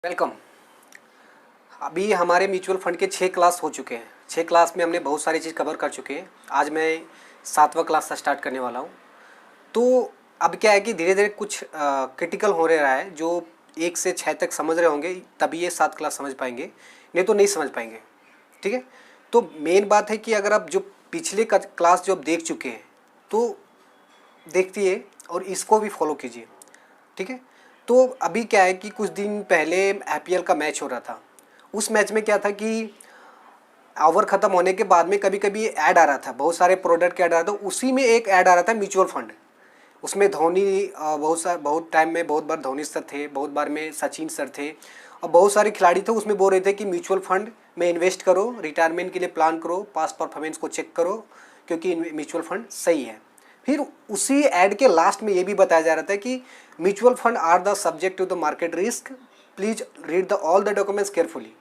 Welcome. अभी हमारे mutual fund के 6 क्लास हो चुके हैं। 6 क्लास में हमने बहुत सारी चीज़ कवर कर चुके हैं। आज मैं 7वां क्लास स्टार्ट करने वाला हूँ। तो अब क्या है कि धीरे धीरे कुछ क्रिटिकल हो रहा है। जो 1 से 6 तक समझ रहे होंगे तभी ये 7 क्लास समझ पाएंगे, नहीं तो नहीं समझ पाएंगे। ठीक है। तो मेन बात है कि अगर आप जो पिछले क्लास जो आप देख चुके हैं तो देखिए और इसको भी फॉलो कीजिए। ठीक है। तो अभी क्या है कि कुछ दिन पहले आईपीएल का मैच हो रहा था। उस मैच में क्या था कि ओवर ख़त्म होने के बाद में कभी कभी ऐड आ रहा था, बहुत सारे प्रोडक्ट का ऐड आ रहा था। उसी में एक ऐड आ रहा था म्यूचुअल फंड। उसमें धोनी बहुत टाइम में बहुत बार धोनी सर थे, बहुत बार में सचिन सर थे और बहुत सारे खिलाड़ी थे। उसमें बोल रहे थे कि म्यूचुअल फंड में इन्वेस्ट करो, रिटायरमेंट के लिए प्लान करो, पास्ट परफॉर्मेंस को चेक करो क्योंकि म्यूचुअल फंड सही है। फिर उसी ऐड के लास्ट में ये भी बताया जा रहा था कि mutual fund are the subject to the market risk, please read the all the documents carefully.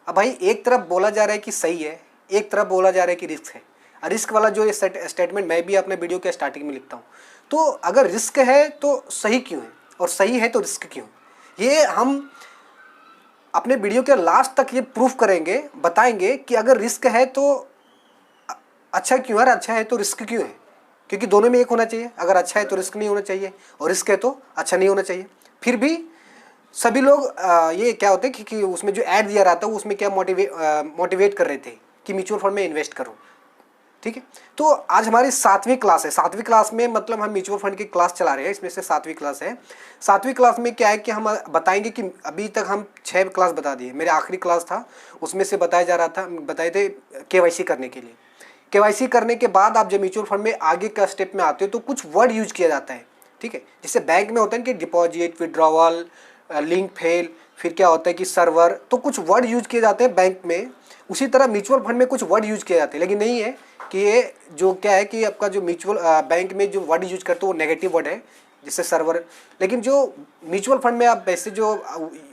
अब भाई एक तरफ बोला जा रहा है कि सही है, एक तरफ बोला जा रहा है कि रिस्क है। रिस्क वाला जो स्टेटमेंट मैं भी अपने वीडियो के स्टार्टिंग में लिखता हूँ। तो अगर रिस्क है तो सही क्यों है और सही है तो रिस्क क्यों, ये हम अपने वीडियो के लास्ट तक ये प्रूफ करेंगे, बताएंगे कि अगर रिस्क है तो अच्छा क्यों है और अच्छा है तो रिस्क क्यों है। क्योंकि दोनों में एक होना चाहिए। अगर अच्छा है तो रिस्क नहीं होना चाहिए और रिस्क है तो अच्छा नहीं होना चाहिए। फिर भी सभी लोग ये क्या होता है कि उसमें जो ऐड दिया रहा था उसमें क्या मोटिवेट कर रहे थे कि म्यूचुअल फंड में इन्वेस्ट करो। ठीक है। तो आज हमारी 7वीं क्लास है। 7वीं क्लास में मतलब हम म्यूचुअल फंड की क्लास चला रहे हैं, इसमें से 7वीं क्लास है। 7वीं क्लास में क्या है कि हम बताएंगे कि अभी तक हम 6 क्लास बता दिए। मेरे आखिरी क्लास था उसमें से बताए थे केवाईसी करने के लिए। केवाईसी करने के बाद आप जब म्यूचुअल फंड में आगे का स्टेप में आते हो तो कुछ वर्ड यूज किया जाता है। ठीक है। जैसे बैंक में होता है कि डिपॉजिट, विड्रॉवल, लिंक फेल, फिर क्या होता है कि सर्वर, तो कुछ वर्ड यूज किए जाते हैं बैंक में। उसी तरह म्यूचुअल फंड में कुछ वर्ड यूज किए जाते हैं, लेकिन नहीं है कि ये जो क्या है कि आपका जो म्यूचुअल बैंक में जो वर्ड यूज करते हो वो नेगेटिव वर्ड है, जैसे सर्वर। लेकिन जो म्यूचुअल फंड में आप वैसे जो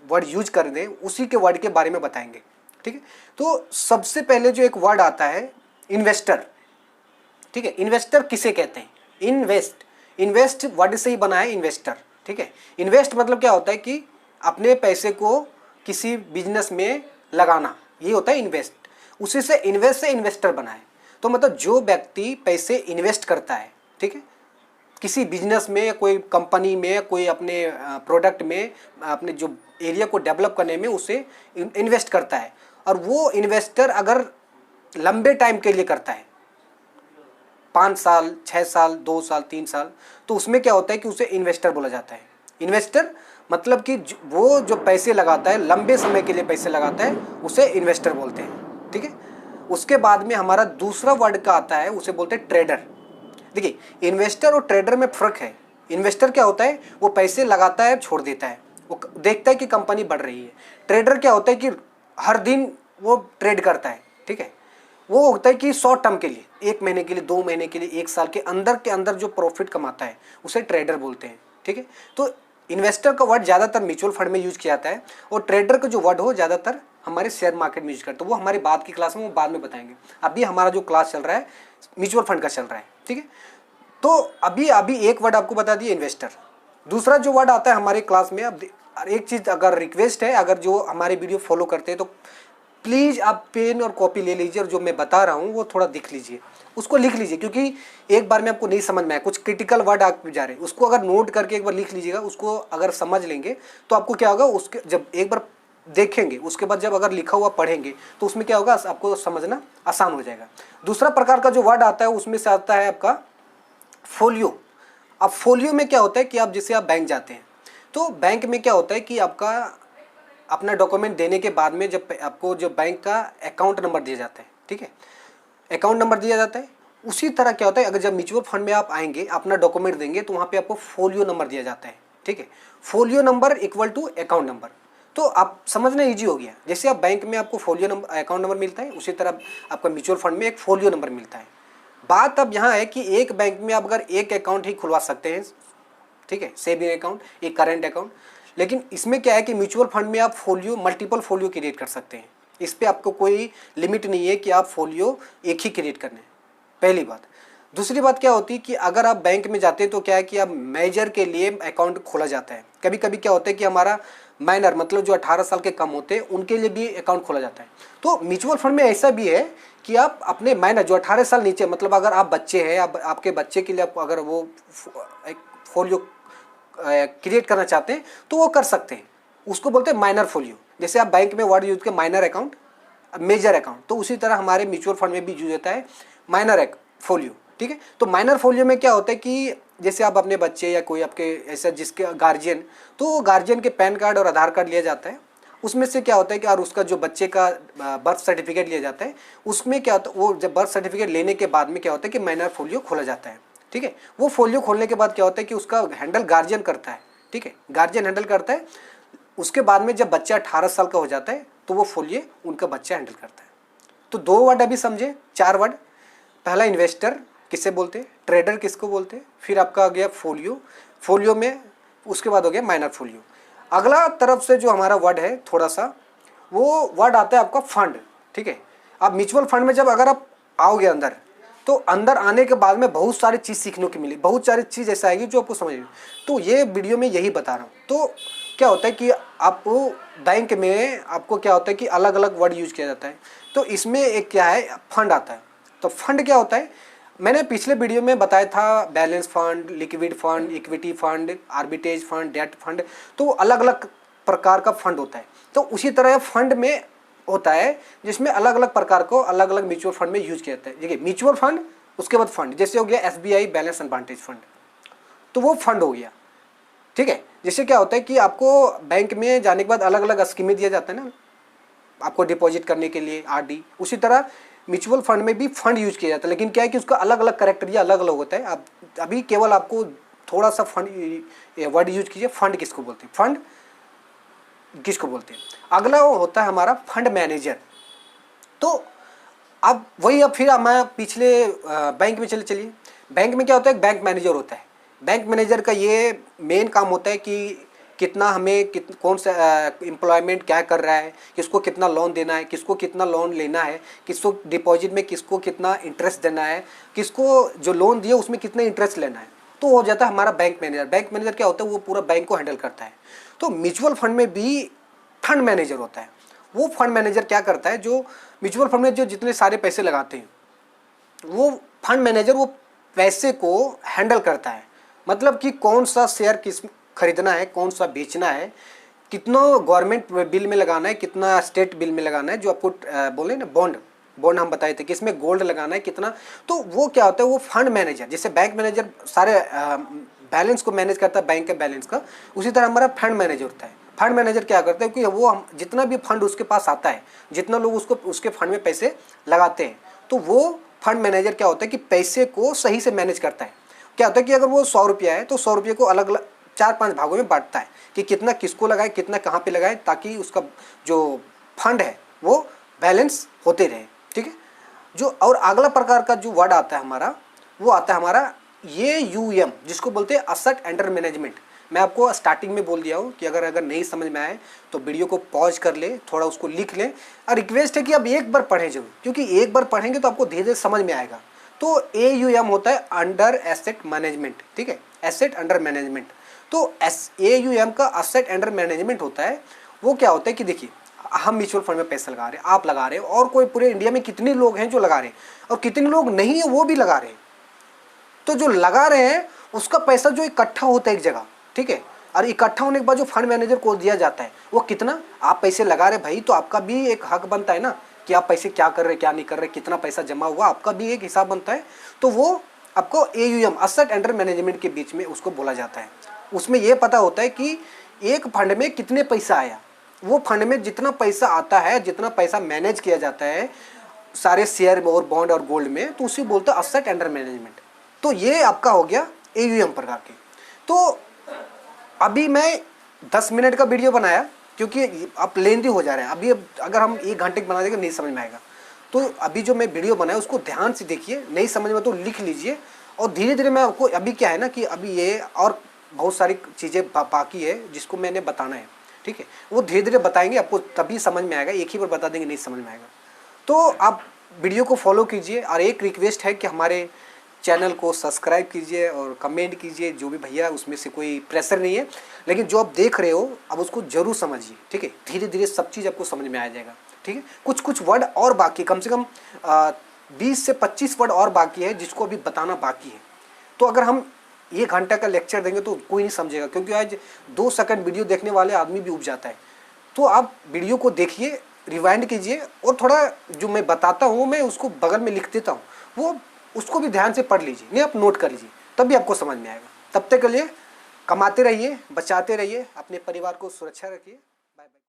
वर्ड यूज कर दें उसी के वर्ड के बारे में बताएंगे। ठीक है। तो सबसे पहले जो एक वर्ड आता है इन्वेस्टर। ठीक है। इन्वेस्टर किसे कहते हैं? इन्वेस्ट वर्ड से ही बना है इन्वेस्टर। ठीक है। इन्वेस्ट मतलब क्या होता है कि अपने पैसे को किसी बिजनेस में लगाना, ये होता है इन्वेस्ट। उसी से इन्वेस्ट से इन्वेस्टर बना है। तो मतलब जो व्यक्ति पैसे इन्वेस्ट करता है, ठीक है, किसी बिजनेस में या कोई कंपनी में या कोई अपने प्रोडक्ट में, अपने जो एरिया को डेवलप करने में उसे इन्वेस्ट करता है। और वो इन्वेस्टर अगर लंबे टाइम के लिए करता है, 5 साल, 6 साल, 2 साल, 3 साल, तो उसमें क्या होता है कि उसे इन्वेस्टर बोला जाता है। इन्वेस्टर मतलब कि वो जो पैसे लगाता है, लंबे समय के लिए पैसे लगाता है, उसे इन्वेस्टर बोलते हैं। ठीक है। उसके बाद में हमारा दूसरा वर्ड का आता है, उसे बोलते हैं ट्रेडर। देखिए, इन्वेस्टर और ट्रेडर में फ़र्क है। इन्वेस्टर क्या होता है, वो पैसे लगाता है, छोड़ देता है, वो देखता है कि कंपनी बढ़ रही है। ट्रेडर क्या होता है कि हर दिन वो ट्रेड करता है। ठीक है। वो होता है कि शॉर्ट टर्म के लिए, 1 महीने के लिए, 2 महीने के लिए, 1 साल के अंदर जो प्रॉफिट कमाता है उसे ट्रेडर बोलते हैं। ठीक है। तो इन्वेस्टर का वर्ड ज़्यादातर म्यूचुअल फंड में यूज किया जाता है और ट्रेडर का जो वर्ड हो ज़्यादातर हमारे शेयर मार्केट में यूज करते हैं। वो हमारी बाद की क्लास में, वो बाद में बताएंगे। अभी हमारा जो क्लास चल रहा है म्यूचुअल फंड का चल रहा है। ठीक है। तो अभी एक वर्ड आपको बता दिए, इन्वेस्टर। दूसरा जो वर्ड आता है हमारे क्लास में, अब एक चीज़ अगर रिक्वेस्ट है, अगर जो हमारे वीडियो फॉलो करते हैं तो प्लीज़ आप पेन और कॉपी ले लीजिए और जो मैं बता रहा हूँ वो थोड़ा दिख लीजिए, उसको लिख लीजिए। क्योंकि एक बार में आपको नहीं समझ में आए, कुछ क्रिटिकल वर्ड आप जा रहे हैं, उसको अगर नोट करके एक बार लिख लीजिएगा, उसको अगर समझ लेंगे तो आपको क्या होगा, उसके जब एक बार देखेंगे उसके बाद जब अगर लिखा हुआ पढ़ेंगे तो उसमें क्या होगा, आपको समझना आसान हो जाएगा। दूसरा प्रकार का जो वर्ड आता है उसमें से आता है आपका फोलियो। अब फोलियो में क्या होता है कि आप जैसे आप बैंक जाते हैं तो बैंक में क्या होता है कि आपका अपना डॉक्यूमेंट देने के बाद में जब आपको जो बैंक का अकाउंट नंबर दिया जाता है, ठीक है, अकाउंट नंबर दिया जाता है, उसी तरह क्या होता है अगर जब म्यूचुअल फंड में आप आएंगे अपना डॉक्यूमेंट देंगे तो वहाँ पे आपको फोलियो नंबर दिया जाता है। ठीक है। Folio number equal to account number. तो आप समझना ईजी हो गया। जैसे आप बैंक में आपको फोलियो नंबर, अकाउंट नंबर मिलता है, उसी तरह आपका म्यूचुअल फंड में एक फोलियो नंबर मिलता है। बात अब यहाँ है कि एक बैंक में आप अगर एक अकाउंट ही खुलवा सकते हैं, ठीक है, सेविंग अकाउंट, एक करेंट अकाउंट, लेकिन इसमें क्या है कि म्यूचुअल फंड में आप फोलियो, मल्टीपल फोलियो क्रिएट कर सकते हैं। इस पर आपको कोई लिमिट नहीं है कि आप फोलियो एक ही क्रिएट करने, पहली बात। दूसरी बात क्या होती है कि अगर आप बैंक में जाते हैं तो क्या है कि आप मेजर के लिए अकाउंट खोला जाता है। कभी कभी क्या होता है कि हमारा माइनर मतलब जो 18 साल के कम होते हैं उनके लिए भी अकाउंट खोला जाता है। तो म्यूचुअल फंड में ऐसा भी है कि आप अपने माइनर जो 18 साल नीचे, मतलब अगर आप बच्चे हैं, आपके बच्चे के लिए आप अगर वो एक फोलियो क्रिएट करना चाहते हैं तो वो कर सकते हैं, उसको बोलते हैं माइनर फोलियो। जैसे आप बैंक में वर्ड यूज के माइनर अकाउंट, मेजर अकाउंट, तो उसी तरह हमारे म्यूचुअल फंड में भी यूज होता है माइनर फोलियो। ठीक है, तो माइनर फोलियो में क्या होता है कि जैसे आप अपने बच्चे या कोई आपके ऐसा जिसके गार्जियन, तो गार्जियन के पैन कार्ड और आधार कार्ड लिया जाता है, उसमें से क्या होता है कि और उसका जो बच्चे का बर्थ सर्टिफिकेट लिया जाता है, उसमें क्या होता है, वो जब बर्थ सर्टिफिकेट लेने के बाद में क्या होता है कि माइनर फोलियो खोला जाता है। ठीक है, वो फोलियो खोलने के बाद क्या होता है कि उसका हैंडल गार्जियन करता है। ठीक है, गार्जियन हैंडल करता है। उसके बाद में जब बच्चा 18 साल का हो जाता है तो वो फोलियो उनका बच्चा हैंडल करता है। तो 2 वर्ड अभी समझे, 4 वर्ड। पहला इन्वेस्टर किसे बोलते हैं, ट्रेडर किसको बोलते हैं, फिर आपका आ गया फोलियो, फोलियो में उसके बाद हो गया माइनर फोलियो। अगला तरफ से जो हमारा वर्ड है थोड़ा सा, वो वर्ड आता है आपका फंड। ठीक है, अब म्यूचुअल फंड में जब अगर आप आओगे अंदर, तो अंदर आने के बाद में बहुत सारी चीज़ सीखने को मिली, बहुत सारी चीज़ ऐसा आएगी जो आपको समझ में। तो ये वीडियो में यही बता रहा हूँ। तो क्या होता है कि आपको बैंक में आपको क्या होता है कि अलग अलग वर्ड यूज किया जाता है। तो इसमें एक क्या है, फंड आता है। तो फंड क्या होता है, मैंने पिछले वीडियो में बताया था, balance fund, liquid fund, equity fund, arbitrage fund, debt fund, तो अलग अलग प्रकार का फंड होता है। तो उसी तरह फंड में होता है जिसमें अलग अलग प्रकार को अलग अलग म्यूचुअल फंड में यूज किया जाता है। देखिए, म्यूचुअल फंड, उसके बाद फंड, जैसे हो गया SBI बैलेंस एडवांटेज फंड, तो वो फंड हो गया। ठीक है, जैसे क्या होता है कि आपको बैंक में जाने के बाद अलग अलग स्कीमें दिया जाता है ना, आपको डिपॉजिट करने के लिए, RD, उसी तरह म्यूचुअल फंड में भी फंड यूज किया जाता है। लेकिन क्या है कि उसका अलग अलग करेक्टरिया अलग अलग होता है। अब अभी केवल आपको थोड़ा सा फंड वर्ड यूज कीजिए, फंड किसको बोलते हैं, फंड किसको बोलते हैं। अगला वो होता है हमारा फंड मैनेजर। तो अब वही, अब फिर मैं पिछले बैंक में चलिए। बैंक में क्या होता है, एक बैंक मैनेजर होता है। बैंक मैनेजर का ये मेन काम होता है कि कितना हमें कौन सा एम्प्लॉयमेंट क्या कर रहा है, किसको कितना लोन देना है, किसको कितना लोन लेना है, किसको डिपॉजिट में किसको कितना इंटरेस्ट देना है, किसको जो लोन दिया उसमें कितना इंटरेस्ट लेना है, तो हो जाता है हमारा बैंक मैनेजर। बैंक मैनेजर क्या होता है, वो पूरा बैंक को हैंडल करता है। तो म्यूचुअल फंड में भी फंड मैनेजर होता है। वो फंड मैनेजर क्या करता है, जो म्यूचुअल फंड में जो जितने सारे पैसे लगाते हैं, वो फंड मैनेजर वो पैसे को हैंडल करता है। मतलब कि कौन सा शेयर किस खरीदना है, कौन सा बेचना है, कितना गवर्नमेंट बिल में लगाना है, कितना स्टेट बिल में लगाना है, जो आपको बोले ना बॉन्ड हम बताए थे कि इसमें गोल्ड लगाना है कितना। तो वो क्या होता है, वो फंड मैनेजर, जैसे बैंक मैनेजर सारे बैलेंस को मैनेज करता है बैंक के बैलेंस का, उसी तरह हमारा फंड मैनेजर होता है। फंड मैनेजर क्या करता है कि वो हम जितना भी फंड उसके पास आता है, जितना लोग उसको उसके फंड में पैसे लगाते हैं, तो वो फंड मैनेजर क्या होता है कि पैसे को सही से मैनेज करता है। क्या होता है कि अगर वो 100 रुपया है तो 100 रुपये को अलग अलग 4-5 भागों में बांटता है कि कितना किसको लगाए, कितना कहाँ पे लगाए, ताकि उसका जो फंड है वो बैलेंस होते रहे। ठीक है, जो और अगला प्रकार का जो वर्ड आता है हमारा, वो आता है हमारा AUM, जिसको बोलते हैं असेट अंडर मैनेजमेंट। मैं आपको स्टार्टिंग में बोल दिया हूँ कि अगर नहीं समझ में आए तो वीडियो को पॉज कर ले, थोड़ा उसको लिख लें, और रिक्वेस्ट है कि आप एक बार पढ़ें जरूर, क्योंकि एक बार पढ़ेंगे तो आपको धीरे धीरे समझ में आएगा। तो AUM होता है अंडर एसेट मैनेजमेंट। ठीक है, एसेट अंडर मैनेजमेंट। तो AUM का असेट अंडर मैनेजमेंट होता है। वो क्या होता है कि देखिए, हम म्यूचुअल फंड में पैसा लगा रहे हैं, आप लगा रहे हैं, और कोई पूरे इंडिया में कितने लोग हैं जो लगा रहे हैं, और कितने लोग नहीं है वो भी लगा रहे हैं। तो जो लगा रहे हैं उसका पैसा जो इकट्ठा होता है एक जगह, ठीक है, और इकट्ठा होने के बाद जो फंड मैनेजर को दिया जाता है, वो कितना आप पैसे लगा रहे भाई, तो आपका भी एक हक बनता है ना कि आप पैसे क्या कर रहे, क्या नहीं कर रहे, कितना पैसा जमा हुआ, आपका भी एक हिसाब बनता है। तो वो आपको AUM असेट अंडर मैनेजमेंट के बीच में उसको बोला जाता है। उसमें ये पता होता है कि एक फंड में कितने पैसा आया, वो फंड में जितना पैसा आता है, जितना पैसा मैनेज किया जाता है सारे शेयर और बॉन्ड और गोल्ड में, तो उसी बोलते हैं असेट अंडर मैनेजमेंट। तो ये आपका हो गया AUM प्रकार के। तो अभी मैं 10 मिनट का वीडियो बनाया क्योंकि आप लेंदी हो जा रहे हैं। अभी अगर हम 1 घंटे बना देंगे नहीं समझ में आएगा। तो अभी जो मैं वीडियो बनाया उसको ध्यान से देखिए, नहीं समझ में तो लिख लीजिए, और धीरे धीरे मैं आपको, अभी क्या है ना कि अभी ये और बहुत सारी चीज़ें बाकी है जिसको मैंने बताना है। ठीक है, वो धीरे धीरे बताएंगे आपको, तभी समझ में आएगा। एक ही बार बता देंगे नहीं समझ में आएगा। तो आप वीडियो को फॉलो कीजिए। और एक रिक्वेस्ट है कि हमारे चैनल को सब्सक्राइब कीजिए और कमेंट कीजिए, जो भी भैया, उसमें से कोई प्रेशर नहीं है, लेकिन जो आप देख रहे हो अब उसको जरूर समझिए, ठीक है। धीरे धीरे सब चीज़ आपको समझ में आ जाएगा, ठीक है। कुछ कुछ वर्ड और बाकी, कम से कम 20 से 25 वर्ड और बाकी है जिसको अभी बताना बाकी है। तो अगर हम 1 घंटा का लेक्चर देंगे तो कोई नहीं समझेगा, क्योंकि आज 2 सेकंड वीडियो देखने वाले आदमी भी उब जाता है। तो आप वीडियो को देखिए, रिवाइंड कीजिए, और थोड़ा जो मैं बताता हूँ मैं उसको बगल में लिख देता हूँ, वो उसको भी ध्यान से पढ़ लीजिए, नहीं आप नोट कर लीजिए, तब भी आपको समझ में आएगा। तब तक के लिए कमाते रहिए, बचाते रहिए, अपने परिवार को सुरक्षा रखिए।